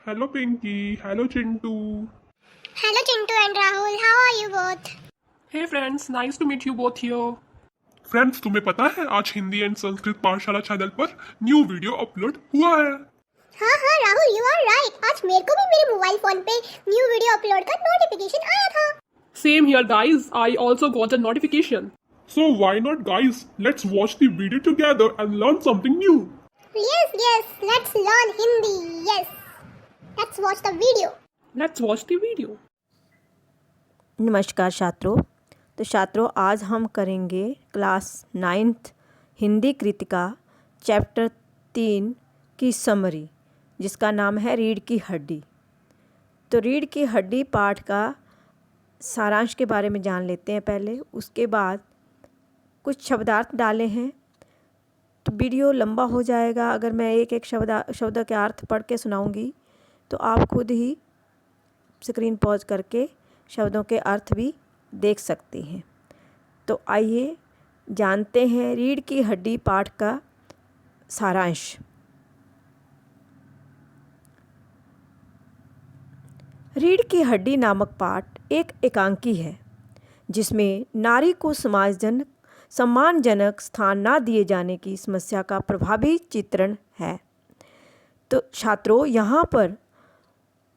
Hello Pinky, hello Chintu. Hello Chintu and Rahul, how are you both? Hey friends, nice to meet you both here. Friends तुम्हें पता है आज Hindi and Sanskrit पाठशाला channel पर new video upload हुआ है। हाँ राहुल, यू आर राइट। आज मेरे को भी मेरे मोबाइल फोन पे न्यू वीडियो अपलोड का नोटिफिकेशन आया था। Same here guys, I also got a notification. So why not guys, let's watch the video together and learn something new. Yes, let's learn Hindi. Yes, let's watch the video. Let's watch the video. नमस्कार छात्रों। तो छात्रों आज हम करेंगे class 9th Hindi Kritika chapter 3 की summary, जिसका नाम है रीढ़ की हड्डी। तो रीढ़ की हड्डी पाठ का सारांश के बारे में जान लेते हैं पहले, उसके बाद कुछ शब्दार्थ डाले हैं। तो वीडियो लंबा हो जाएगा अगर मैं एक एक शब्द के अर्थ पढ़ के सुनाऊंगी, तो आप खुद ही स्क्रीन पॉज करके शब्दों के अर्थ भी देख सकते हैं। तो आइए जानते हैं रीढ़ की हड्डी पाठ का सारांश। रीढ़ की हड्डी नामक पाठ एक एकांकी है जिसमें नारी को सम्मानजनक स्थान ना दिए जाने की समस्या का प्रभावी चित्रण है। तो छात्रों यहाँ पर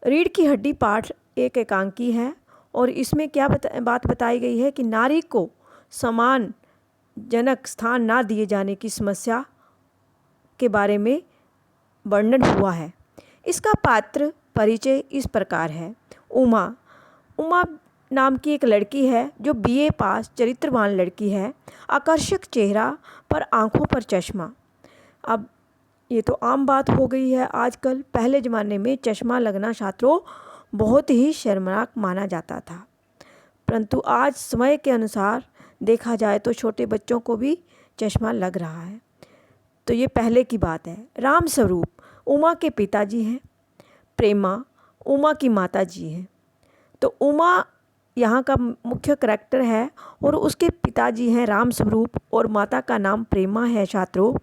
रीढ़ की हड्डी पाठ एक एकांकी है और इसमें क्या बात बताई गई है कि नारी को सम्मानजनक स्थान ना दिए जाने की समस्या के बारे में वर्णन हुआ है। इसका पात्र परिचय इस प्रकार है। उमा नाम की एक लड़की है जो बीए पास चरित्रवान लड़की है। आकर्षक चेहरा पर आंखों पर चश्मा। अब ये तो आम बात हो गई है आजकल। पहले ज़माने में चश्मा लगना छात्रों बहुत ही शर्मनाक माना जाता था, परंतु आज समय के अनुसार देखा जाए तो छोटे बच्चों को भी चश्मा लग रहा है। तो ये पहले की बात है। राम स्वरूप उमा के पिताजी हैं, प्रेमा उमा की माता जी हैं। तो उमा यहाँ का मुख्य करैक्टर है और उसके पिताजी हैं राम स्वरूप और माता का नाम प्रेमा है। छात्रों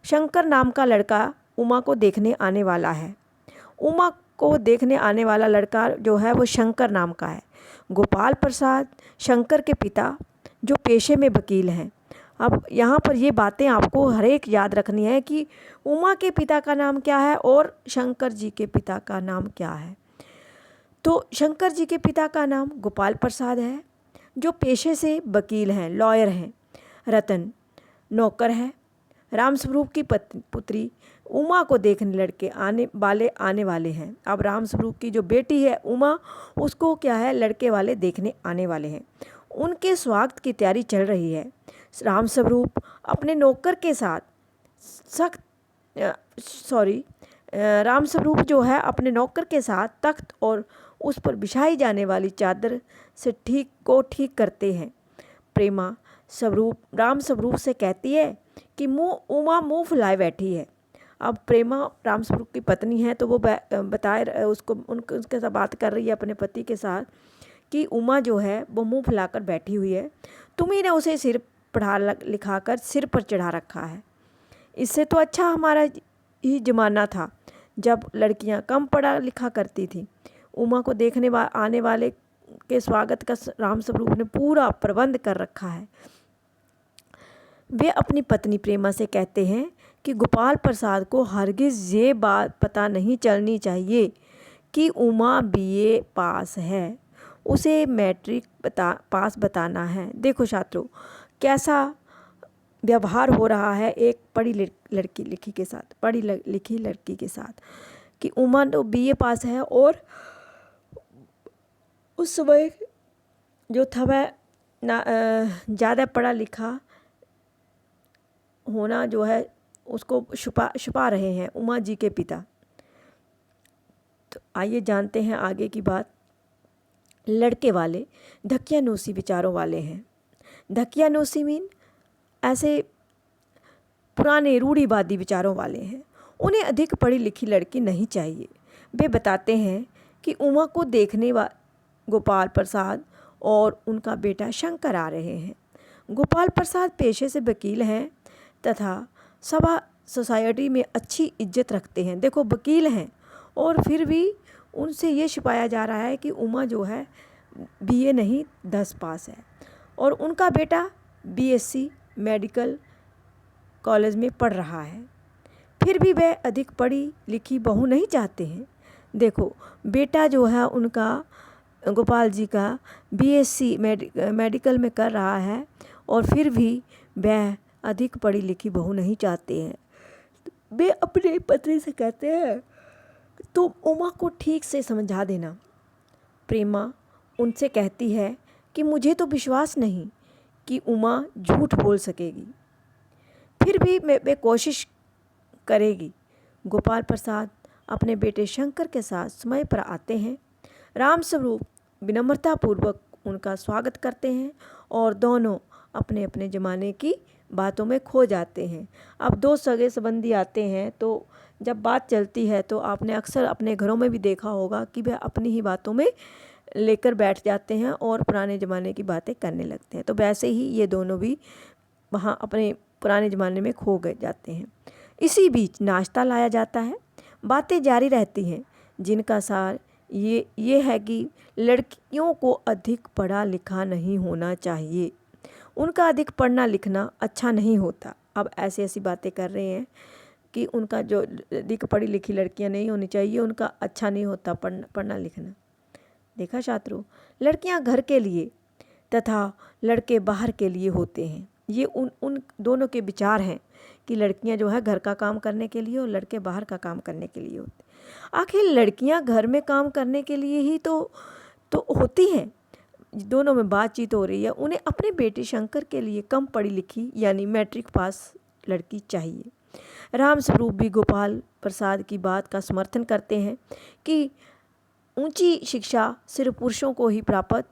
शंकर नाम का लड़का उमा को देखने आने वाला है। उमा को देखने आने वाला लड़का जो है वो शंकर नाम का है। गोपाल प्रसाद शंकर के पिता जो पेशे में वकील हैं। अब यहाँ पर ये बातें आपको हर एक याद रखनी है कि उमा के पिता का नाम क्या है और शंकर जी के पिता का नाम क्या है। तो शंकर जी के पिता का नाम गोपाल प्रसाद है जो पेशे से वकील हैं, लॉयर हैं। रतन नौकर है। राम स्वरूप की पुत्री उमा को देखने लड़के आने वाले हैं। अब राम स्वरूप की जो बेटी है उमा, उसको क्या है लड़के वाले देखने आने वाले हैं। उनके स्वागत की तैयारी चल रही है। राम स्वरूप अपने नौकर के साथ राम स्वरूप जो है अपने नौकर के साथ तख्त और उस पर बिछाई जाने वाली चादर से ठीक करते हैं। प्रेमा राम स्वरूप से कहती है कि उमा मुँह फुलाए बैठी है। अब प्रेमा राम स्वरूप की पत्नी है तो वो उसके साथ बात कर रही है अपने पति के साथ कि उमा जो है वो मुंह फुलाकर बैठी हुई है। तुम्ही ने उसे सिर पढ़ा लिखा कर सिर पर चढ़ा रखा है। इससे तो अच्छा हमारा ही ज़माना था जब लड़कियां कम पढ़ा लिखा करती थी। उमा को देखने आने वाले के स्वागत का राम स्वरूप ने पूरा प्रबंध कर रखा है। वे अपनी पत्नी प्रेमा से कहते हैं कि गोपाल प्रसाद को हरगिज़ ये बात पता नहीं चलनी चाहिए कि उमा बीए पास है, उसे मैट्रिक पास बताना है। देखो छात्रों कैसा व्यवहार हो रहा है एक पढ़ी लिखी लड़की के साथ कि उमा तो बीए पास है और उस समय जो था वह ज़्यादा पढ़ा लिखा होना जो है उसको छुपा रहे हैं उमा जी के पिता। तो आइए जानते हैं आगे की बात। लड़के वाले धकियानूसी विचारों वाले हैं। धकियानूसी मीन ऐसे पुराने रूढ़िवादी विचारों वाले हैं। उन्हें अधिक पढ़ी लिखी लड़की नहीं चाहिए। वे बताते हैं कि उमा को देखने गोपाल प्रसाद और उनका बेटा शंकर आ रहे हैं। गोपाल प्रसाद पेशे से वकील हैं तथा सभा सोसाइटी में अच्छी इज्जत रखते हैं। देखो वकील हैं और फिर भी उनसे ये छिपाया जा रहा है कि उमा जो है बीए नहीं 10 पास है और उनका बेटा बीएससी मेडिकल कॉलेज में पढ़ रहा है। फिर भी वह अधिक पढ़ी लिखी बहू नहीं चाहते हैं। देखो बेटा जो है उनका गोपाल जी का बीएससी मेडिकल में कर रहा है और फिर भी वह अधिक पढ़ी लिखी बहू नहीं चाहते हैं। वे अपने पत्नी से कहते हैं तुम उमा को ठीक से समझा देना। प्रेमा उनसे कहती है कि मुझे तो विश्वास नहीं कि उमा झूठ बोल सकेगी, फिर भी वे कोशिश करेगी। गोपाल प्रसाद अपने बेटे शंकर के साथ समय पर आते हैं। रामस्वरूप विनम्रतापूर्वक उनका स्वागत करते हैं और दोनों अपने अपने ज़माने की बातों में खो जाते हैं। अब दो सगे संबंधी आते हैं तो जब बात चलती है तो आपने अक्सर अपने घरों में भी देखा होगा कि वह अपनी ही बातों में लेकर बैठ जाते हैं और पुराने ज़माने की बातें करने लगते हैं। तो वैसे ही ये दोनों भी वहाँ अपने पुराने ज़माने में खो गए जाते हैं। इसी बीच नाश्ता लाया जाता है। बातें जारी रहती हैं जिनका सार ये है कि लड़कियों को अधिक पढ़ा लिखा नहीं होना चाहिए, उनका अधिक पढ़ना लिखना अच्छा नहीं होता। अब ऐसी ऐसी बातें कर रहे हैं कि उनका जो अधिक पढ़ी लिखी लड़कियां नहीं होनी चाहिए, उनका अच्छा नहीं होता पढ़ना लिखना। देखा छात्रों, लड़कियां घर के लिए तथा लड़के बाहर के लिए होते हैं। ये उन दोनों के विचार हैं कि लड़कियां जो है घर का काम करने के लिए और लड़के बाहर का काम करने के लिए होते हैं। आखिर लड़कियां घर में काम करने के लिए ही तो होती हैं। दोनों में बातचीत हो रही है। उन्हें अपने बेटे शंकर के लिए कम पढ़ी लिखी यानी मैट्रिक पास लड़की चाहिए। रामस्वरूप भी गोपाल प्रसाद की बात का समर्थन करते हैं कि ऊंची शिक्षा सिर्फ पुरुषों को ही प्राप्त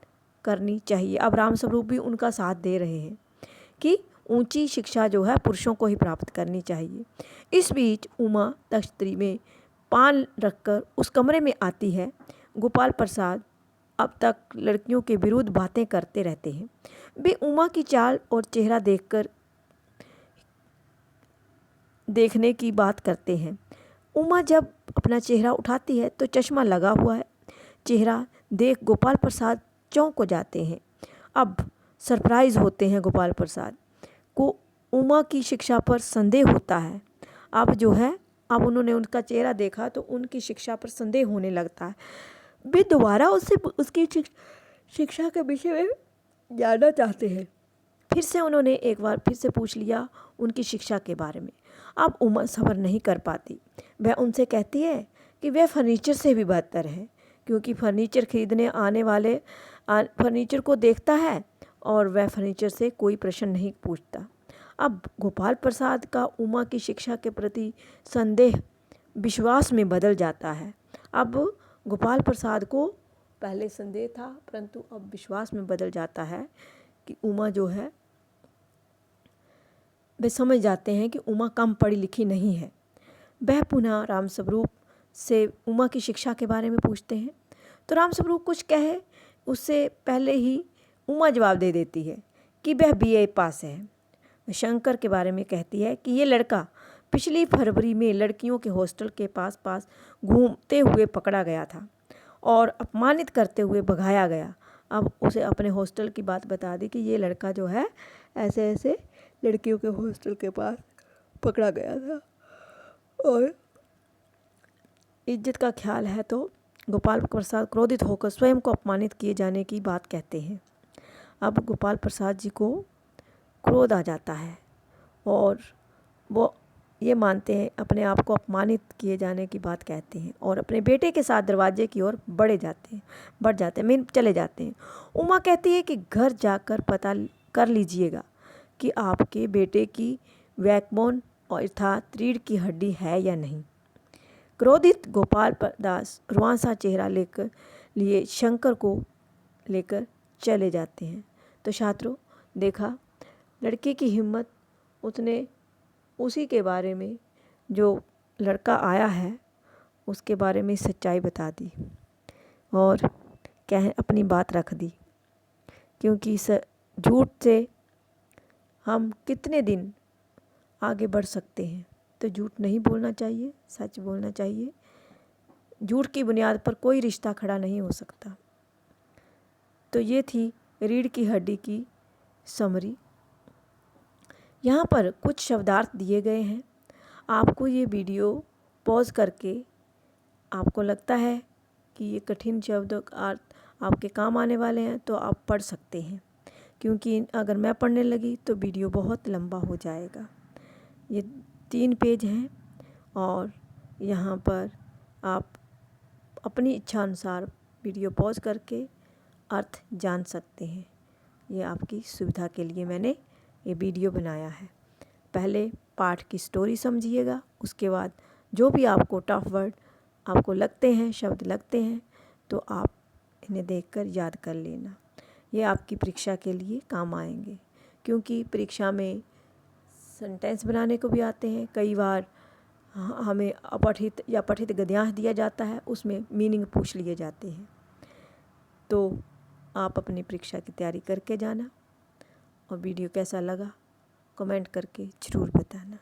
करनी चाहिए। अब रामस्वरूप भी उनका साथ दे रहे हैं कि ऊंची शिक्षा जो है पुरुषों को ही प्राप्त करनी चाहिए। इस बीच उमा तख्तरी में पान रखकर उस कमरे में आती है। गोपाल प्रसाद अब तक लड़कियों के विरुद्ध बातें करते रहते हैं। वे उमा की चाल और चेहरा देखने की बात करते हैं। उमा जब अपना चेहरा उठाती है तो चश्मा लगा हुआ है। चेहरा देख गोपाल प्रसाद चौंक हो जाते हैं। अब सरप्राइज़ होते हैं गोपाल प्रसाद को। उमा की शिक्षा पर संदेह होता है। अब उन्होंने उनका चेहरा देखा तो उनकी शिक्षा पर संदेह होने लगता है। वे दोबारा उससे उसकी शिक्षा के विषय में जानना चाहते हैं। फिर से उन्होंने एक बार फिर से पूछ लिया उनकी शिक्षा के बारे में। अब उमा सब्र नहीं कर पाती। वह उनसे कहती है कि वह फर्नीचर से भी बेहतर है, क्योंकि फर्नीचर खरीदने आने वाले फर्नीचर को देखता है और वह फर्नीचर से कोई प्रश्न नहीं पूछता। अब गोपाल प्रसाद का उमा की शिक्षा के प्रति संदेह विश्वास में बदल जाता है। अब गोपाल प्रसाद को पहले संदेह था परंतु अब विश्वास में बदल जाता है कि उमा जो है, वे समझ जाते हैं कि उमा कम पढ़ी लिखी नहीं है। वह पुनः रामस्वरूप से उमा की शिक्षा के बारे में पूछते हैं तो रामस्वरूप कुछ कहे उससे पहले ही उमा जवाब दे देती है कि वह बीए पास है। शंकर के बारे में कहती है कि ये लड़का पिछली फरवरी में लड़कियों के हॉस्टल के पास घूमते हुए पकड़ा गया था और अपमानित करते हुए भगाया गया। अब उसे अपने हॉस्टल की बात बता दी कि ये लड़का जो है ऐसे ऐसे लड़कियों के हॉस्टल के पास पकड़ा गया था और इज्जत का ख्याल है तो गोपाल प्रसाद क्रोधित होकर स्वयं को अपमानित किए जाने की बात कहते हैं। अब गोपाल प्रसाद जी को क्रोध आ जाता है और वो ये मानते हैं, अपने आप को अपमानित किए जाने की बात कहते हैं और अपने बेटे के साथ दरवाजे की ओर बढ़ जाते हैं चले जाते हैं। उमा कहती है कि घर जाकर पता कर लीजिएगा कि आपके बेटे की बैकबोन अर्थात रीढ़ की हड्डी है या नहीं। क्रोधित गोपाल दास रुआंसा चेहरा लिए शंकर को लेकर चले जाते हैं। तो छात्रों, देखा लड़के की हिम्मत, उसने उसी के बारे में जो लड़का आया है उसके बारे में सच्चाई बता दी और अपनी बात रख दी, क्योंकि झूठ से हम कितने दिन आगे बढ़ सकते हैं। तो झूठ नहीं बोलना चाहिए, सच बोलना चाहिए। झूठ की बुनियाद पर कोई रिश्ता खड़ा नहीं हो सकता। तो ये थी रीढ़ की हड्डी की समरी। यहाँ पर कुछ शब्दार्थ दिए गए हैं। आपको ये वीडियो पॉज करके आपको लगता है कि ये कठिन शब्द अर्थ आपके काम आने वाले हैं तो आप पढ़ सकते हैं, क्योंकि अगर मैं पढ़ने लगी तो वीडियो बहुत लंबा हो जाएगा। ये 3 पेज हैं और यहाँ पर आप अपनी इच्छा अनुसार वीडियो पॉज करके अर्थ जान सकते हैं। ये आपकी सुविधा के लिए मैंने ये वीडियो बनाया है। पहले पाठ की स्टोरी समझिएगा, उसके बाद जो भी आपको टफ वर्ड आपको लगते हैं, शब्द लगते हैं, तो आप इन्हें देखकर याद कर लेना। ये आपकी परीक्षा के लिए काम आएंगे, क्योंकि परीक्षा में सेंटेंस बनाने को भी आते हैं। कई बार हमें अपठित या पठित गद्यांश दिया जाता है, उसमें मीनिंग पूछ लिए जाते हैं। तो आप अपनी परीक्षा की तैयारी करके जाना। और वीडियो कैसा लगा कमेंट करके ज़रूर बताना।